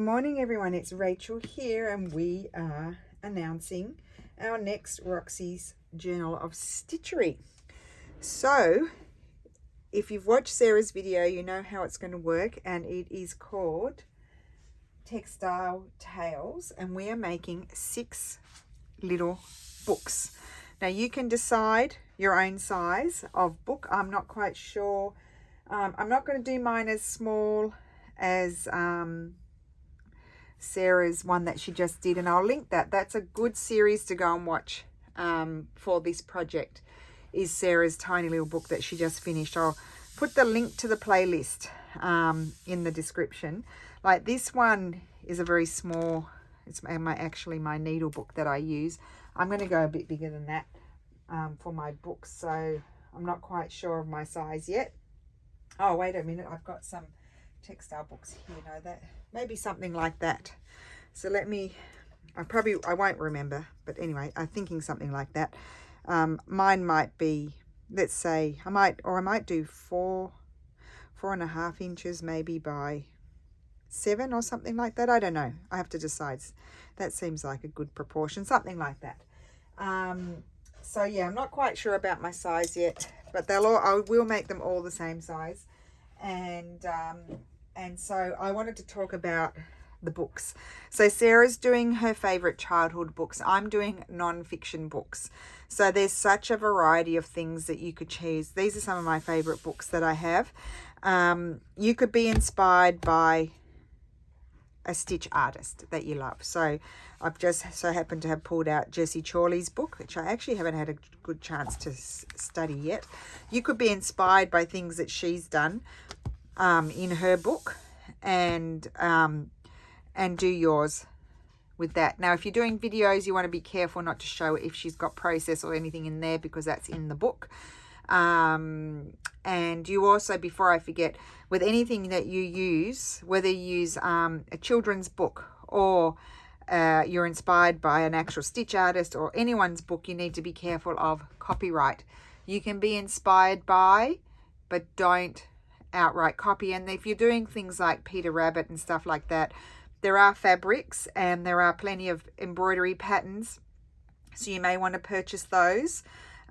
Good morning everyone, it's Rachel here and we are announcing our next Roxy's Journal of Stitchery. So if you've watched Sarah's video, you know how it's going to work, and it is called Textile Tales, and we are making 6 little books. Now you can decide your own size of book. I'm not quite sure. I'm not going to do mine as small as Sarah's one that she just did, and I'll link that. That's a good series to go and watch for this project, is Sarah's tiny little book that she just finished. I'll put the link to the playlist in the description. Like this one is a very small, it's actually my needle book that I use. I'm going to go a bit bigger than that for my books, so I'm not quite sure of my size yet. Oh, wait a minute, I've got some textile books here, no, that maybe something like that. So let me, I won't remember, but anyway, I'm thinking something like that. Mine might be, let's say, I might do 4.5 inches maybe by 7 or something like that. I don't know, I have to decide. That seems like a good proportion, something like that. So yeah, I'm not quite sure about my size yet, but I will make them all the same size. And so I wanted to talk about the books. So Sarah's doing her favorite childhood books. I'm doing non-fiction books. So there's such a variety of things that you could choose. These are some of my favorite books that I have. You could be inspired by a stitch artist that you love. So I've just so happened to have pulled out Jessie Chorley's book, which I actually haven't had a good chance to study yet. You could be inspired by things that she's done in her book, and do yours with that. Now, if you're doing videos, you want to be careful not to show if she's got process or anything in there, because that's in the book. And you also, before I forget, with anything that you use, whether you use a children's book or you're inspired by an actual stitch artist or anyone's book, you need to be careful of copyright. You can be inspired by, but don't outright copy. And if you're doing things like Peter Rabbit and stuff like that, there are fabrics and there are plenty of embroidery patterns, so you may want to purchase those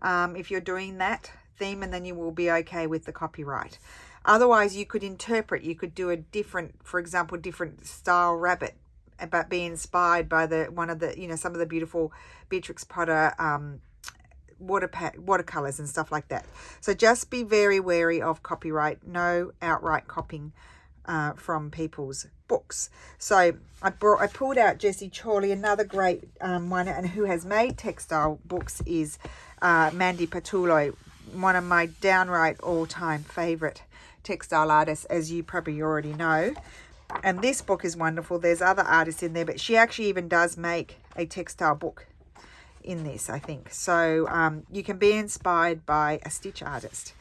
if you're doing that theme, and then you will be okay with the copyright. Otherwise, you could interpret, you could do a different, for example, different style rabbit, but be inspired by some of the beautiful Beatrix Potter watercolors and stuff like that. So just be very wary of copyright. No outright copying from people's books. So I pulled out Jessie Chorley. Another great one, and who has made textile books, is Mandy Patullo, one of my downright all-time favorite textile artists, as you probably already know. And this book is wonderful. There's other artists in there, but she actually even does make a textile book in this, I think. So you can be inspired by a stitch artist.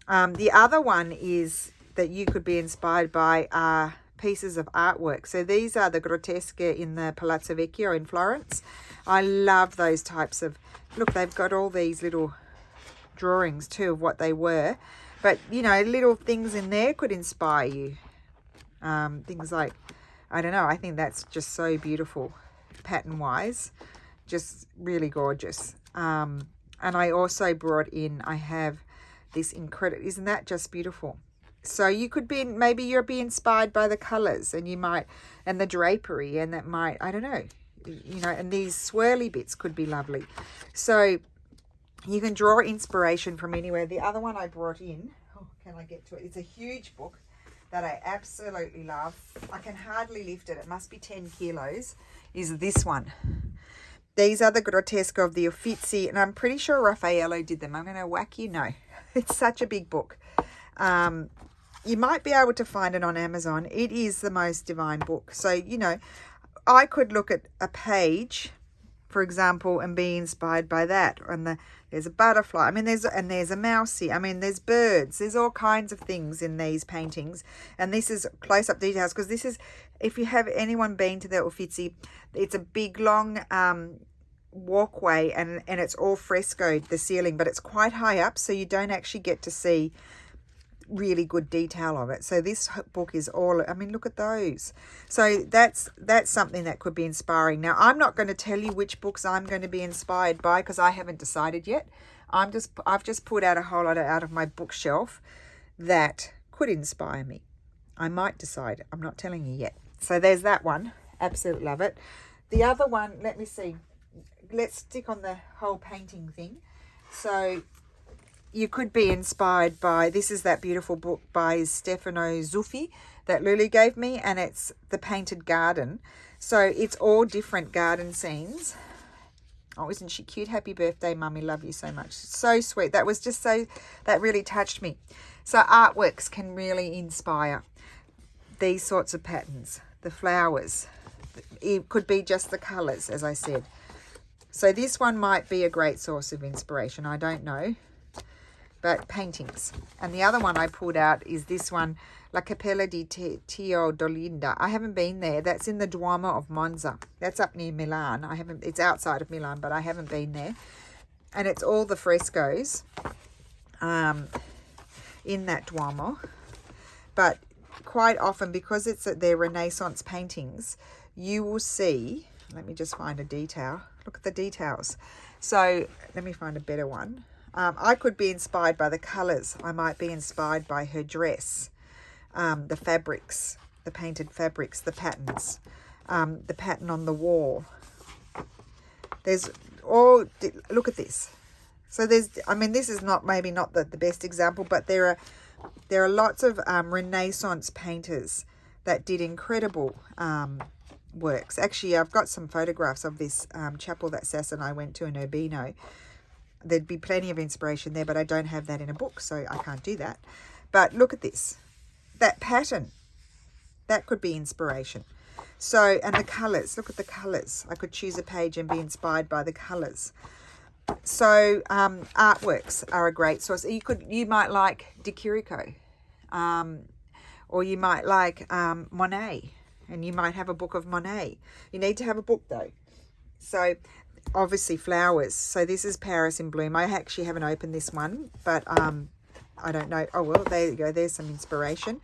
The other one is that you could be inspired by pieces of artwork. So these are the Grotesche in the Palazzo Vecchio in Florence. I love those types of, look, they've got all these little drawings too of what they were, but you know, little things in there could inspire you. Things like, I don't know, I think that's just so beautiful pattern wise, just really gorgeous. And I also brought in, I have this incredible, isn't that just beautiful? So you could be, maybe you'll be inspired by the colors, and you might, and the drapery, and that might, I don't know, you know, and these swirly bits could be lovely. So you can draw inspiration from anywhere. The other one I brought in, oh, can I get to it? It's a huge book that I absolutely love. I can hardly lift it. It must be 10 kilos, is this one. These are the Grotesco of the Uffizi, and I'm pretty sure Raffaello did them. I'm going to whack you. No, it's such a big book. You might be able to find it on Amazon. It is the most divine book. So, you know, I could look at a page, for example, and be inspired by that. And there's a butterfly. I mean, there's a mousie. I mean, there's birds. There's all kinds of things in these paintings. And this is close-up details, because this is, if you have anyone been to the Uffizi, it's a big, long walkway, and it's all frescoed, the ceiling, but it's quite high up, so you don't actually get to see really good detail of it. So this book is all, I mean, look at those. So that's something that could be inspiring. Now, I'm not going to tell you which books I'm going to be inspired by because I haven't decided yet. I've just pulled out a whole lot out of my bookshelf that could inspire me. I might decide. I'm not telling you yet. So there's that one. Absolutely love it. The other one, let me see. Let's stick on the whole painting thing. So you could be inspired by, this is that beautiful book by Stefano Zuffi that Lulu gave me, and it's The Painted Garden. So it's all different garden scenes. Oh, isn't she cute? Happy birthday, Mummy. Love you so much. So sweet. That was just so, that really touched me. So artworks can really inspire these sorts of patterns. The flowers. It could be just the colours, as I said. So this one might be a great source of inspiration. I don't know. But paintings. And the other one I pulled out is this one, La Cappella di Tio Dolinda. I haven't been there. That's in the Duomo of Monza. That's up near Milan. It's outside of Milan, but I haven't been there. And it's all the frescoes in that Duomo. But quite often, because they're Renaissance paintings, you will see, let me just find a detail. Look at the details. So let me find a better one. I could be inspired by the colours. I might be inspired by her dress, the fabrics, the painted fabrics, the patterns, the pattern on the wall. There's all, look at this. So there's, I mean, this is maybe not the best example, but there are lots of Renaissance painters that did incredible works. Actually, I've got some photographs of this chapel that Sass and I went to in Urbino. There'd be plenty of inspiration there, but I don't have that in a book, so I can't do that. But look at this. That pattern, that could be inspiration. So, and the colours, look at the colours. I could choose a page and be inspired by the colours. So, artworks are a great source. You might like De Chirico, or you might like Monet, and you might have a book of Monet. You need to have a book though. So, obviously flowers. So this is Paris in Bloom. I actually haven't opened this one, but I don't know. Oh, well, there you go. There's some inspiration.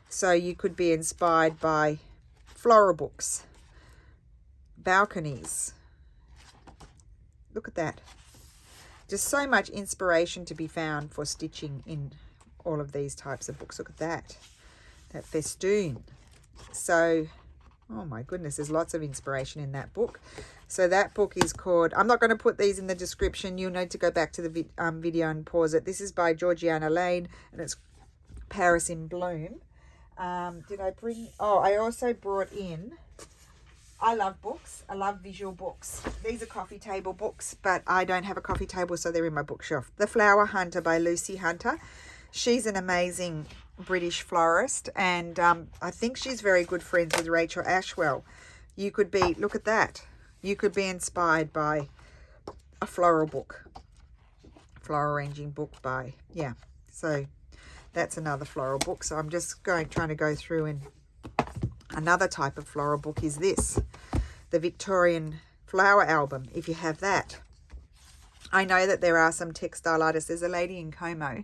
So you could be inspired by floral books, balconies. Look at that. Just so much inspiration to be found for stitching in all of these types of books. Look at that. That festoon. So, oh my goodness, there's lots of inspiration in that book. So that book is called, I'm not going to put these in the description. You'll need to go back to the video and pause it. This is by Georgiana Lane, and it's Paris in Bloom. Did I bring, oh, I also brought in, I love books. I love visual books. These are coffee table books, but I don't have a coffee table, so they're in my bookshelf. The Flower Hunter by Lucy Hunter. She's an amazing British florist, and I think she's very good friends with Rachel Ashwell. You could be, look at that. You could be inspired by a floral book. Floral arranging book by, yeah. So that's another floral book. So I'm just trying to go through, and another type of floral book is this. The Victorian Flower Album, if you have that. I know that there are some textile artists. There's a lady in Como,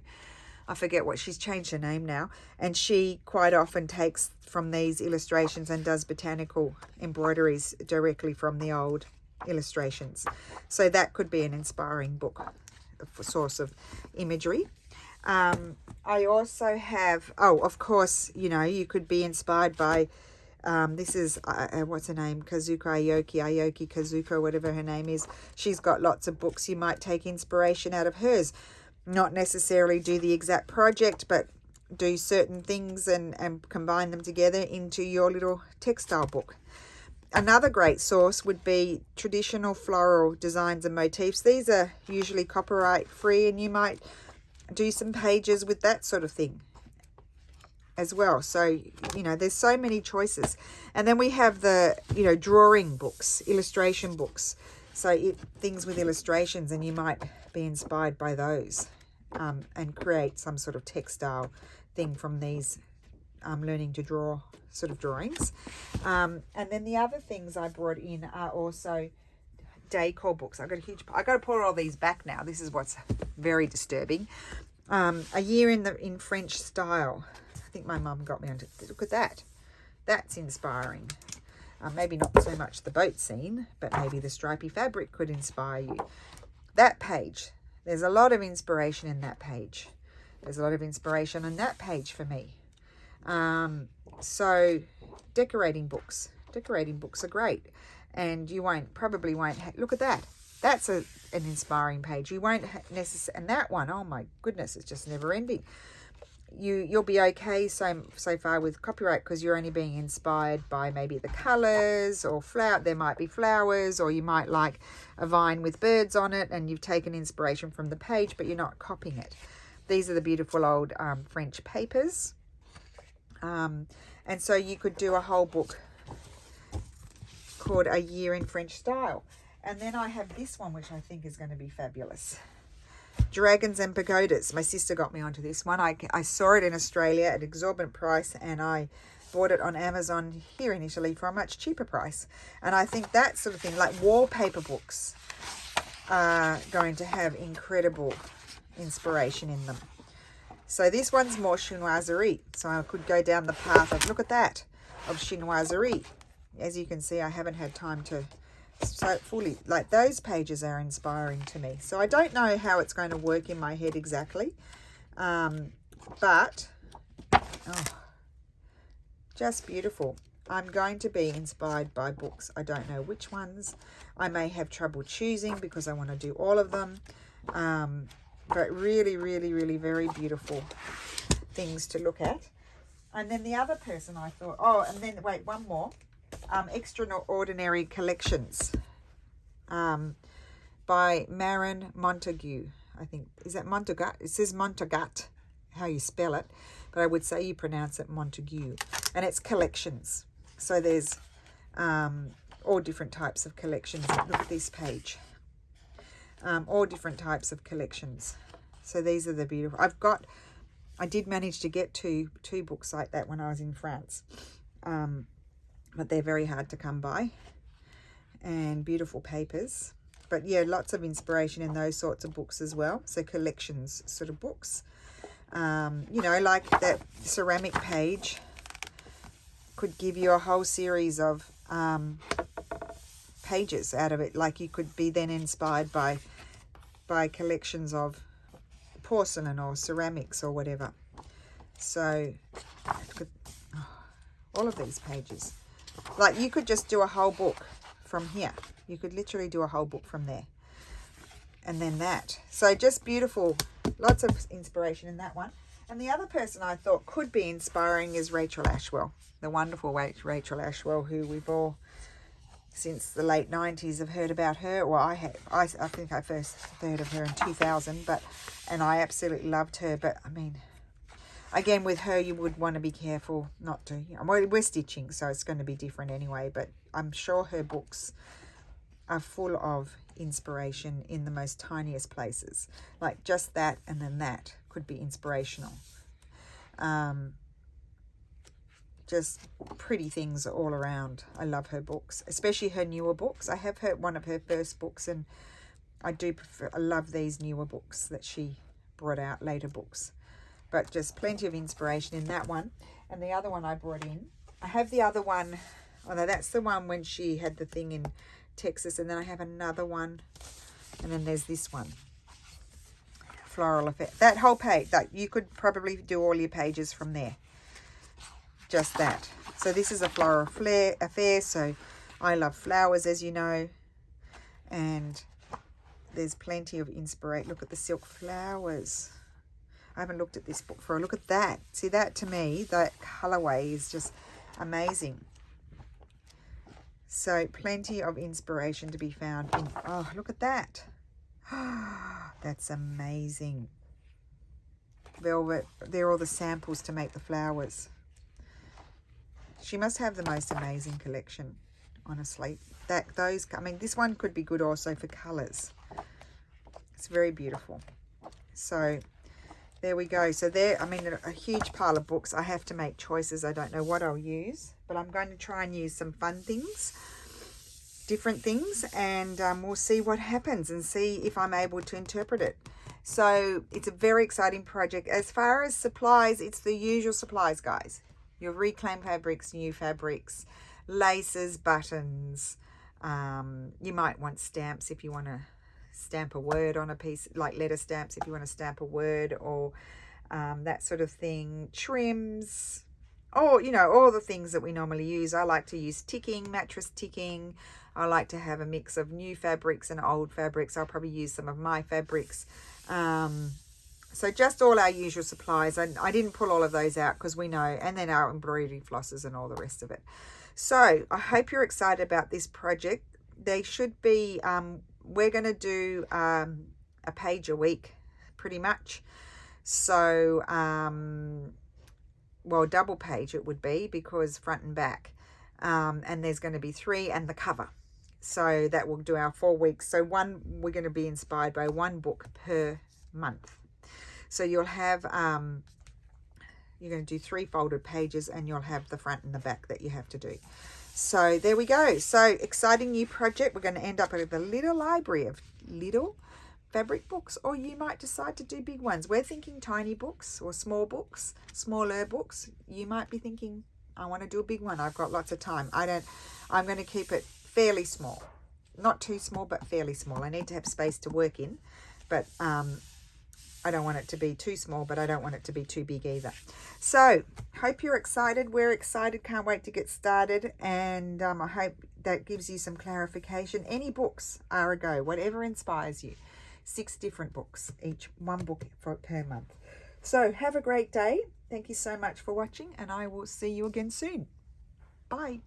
I forget what, she's changed her name now, and she quite often takes from these illustrations and does botanical embroideries directly from the old illustrations. So that could be an inspiring book, a source of imagery. I also have, oh, of course, you know, you could be inspired by, this is, what's her name, Kazuko Aoki Kazuko, whatever her name is. She's got lots of books. You might take inspiration out of hers. Not necessarily do the exact project, but do certain things and combine them together into your little textile book. Another great source would be traditional floral designs and motifs. These are usually copyright free, and you might do some pages with that sort of thing as well. So, you know, there's so many choices. And then we have the, you know, drawing books, illustration books. So things with illustrations, and you might be inspired by those. And create some sort of textile thing from these learning to draw sort of drawings. And then the other things I brought in are also decor books. I got to pull all these back now. This is what's very disturbing. A Year in French Style. I think my mum got me onto. Look at that. That's inspiring. Maybe not so much the boat scene, but maybe the stripy fabric could inspire you. That page, there's a lot of inspiration in that page. There's a lot of inspiration in that page for me. So decorating books are great, and you probably won't look at that. That's an inspiring page. You won't necessarily, and that one, oh my goodness, it's just never ending. You'll be okay so far with copyright because you're only being inspired by maybe the colors or there might be flowers, or you might like a vine with birds on it and you've taken inspiration from the page, but you're not copying it. These are the beautiful old French papers. And so you could do a whole book called A Year in French Style. And then I have this one, which I think is going to be fabulous. Dragons and Pagodas. My sister got me onto this one. I saw it in Australia at an exorbitant price, and I bought it on Amazon here in Italy for a much cheaper price. And I think that sort of thing, like wallpaper books, are going to have incredible inspiration in them. So this one's more chinoiserie. So I could go down the path of, look at that, of chinoiserie. As you can see, I haven't had time to so fully, like those pages are inspiring to me. So I don't know how it's going to work in my head exactly. But, just beautiful. I'm going to be inspired by books. I don't know which ones. I may have trouble choosing because I want to do all of them. But really, really, really very beautiful things to look at. And then the other person I thought, and then, wait, one more. Extraordinary Collections by Marin Montague. I think, is that Montagut? It says Montagut, how you spell it, but I would say you pronounce it Montague. And it's collections. So there's all different types of collections. Look at this page. All different types of collections. So these are the beautiful. I did manage to get two books like that when I was in France. But they're very hard to come by, and beautiful papers. But yeah, lots of inspiration in those sorts of books as well. So collections sort of books. Like that ceramic page could give you a whole series of pages out of it. Like you could be then inspired by collections of porcelain or ceramics or whatever. So all of these pages. Like you could just do a whole book from here. You could literally do a whole book from there. And then that. So just beautiful. Lots of inspiration in that one. And the other person I thought could be inspiring is Rachel Ashwell. The wonderful Rachel Ashwell, who we've all, since the late 90s, have heard about her. Well, I think I first heard of her in 2000. And I absolutely loved her. But, I mean, again, with her, you would want to be careful not to. We're stitching, so it's going to be different anyway. But I'm sure her books are full of inspiration in the most tiniest places. Like just that and then that could be inspirational. Just pretty things all around. I love her books, especially her newer books. I have heard one of her first books, and I love these newer books that she brought out, later books. But just plenty of inspiration in that one. And the other one I brought in, I have the other one. Oh no, that's the one when she had the thing in Texas. And then I have another one. And then there's this one. Floral Affair. That whole page, that you could probably do all your pages from there. Just that. So this is a Floral Affair. So I love flowers, as you know. And there's plenty of inspiration. Look at the silk flowers. I haven't looked at this book for a look at that. See, that to me, that colorway is just amazing. So plenty of inspiration to be found in. Oh, look at that. That's amazing. Velvet. They're all the samples to make the flowers. She must have the most amazing collection, honestly. This one could be good also for colors. It's very beautiful. So there we go. So a huge pile of books. I have to make choices. I don't know what I'll use, but I'm going to try and use some fun things, different things, and we'll see what happens and see if I'm able to interpret it. So it's a very exciting project. As far as supplies, it's the usual supplies, guys. Your reclaimed fabrics, new fabrics, laces, buttons. You might want stamps if you want to stamp a word on a piece, like letter stamps if you want to stamp a word, or that sort of thing. Trims, or you know, all the things that we normally use. I like to use ticking, mattress ticking. I like to have a mix of new fabrics and old fabrics. I'll probably use some of my fabrics. So just all our usual supplies. I didn't pull all of those out because we know, and then our embroidery flosses and all the rest of it. So I hope you're excited about this project. They should be, we're going to do a page a week pretty much. So, well, double page it would be, because front and back. And there's going to be 3 and the cover. So that will do our 4 weeks. So we're going to be inspired by 1 book per month. So you'll have, you're going to do 3 folded pages, and you'll have the front and the back that you have to do. So there we go. So exciting new project. We're going to end up with a little library of little fabric books, or you might decide to do big ones. We're thinking tiny books or small books, smaller books. You might be thinking, I want to do a big one. I've got lots of time. I'm going to keep it fairly small. Not too small, but fairly small. I need to have space to work in, but I don't want it to be too small, but I don't want it to be too big either. So hope you're excited. We're excited. Can't wait to get started. And I hope that gives you some clarification. Any books are a go, whatever inspires you. 6 different books, each 1 book per month. So have a great day. Thank you so much for watching, and I will see you again soon. Bye.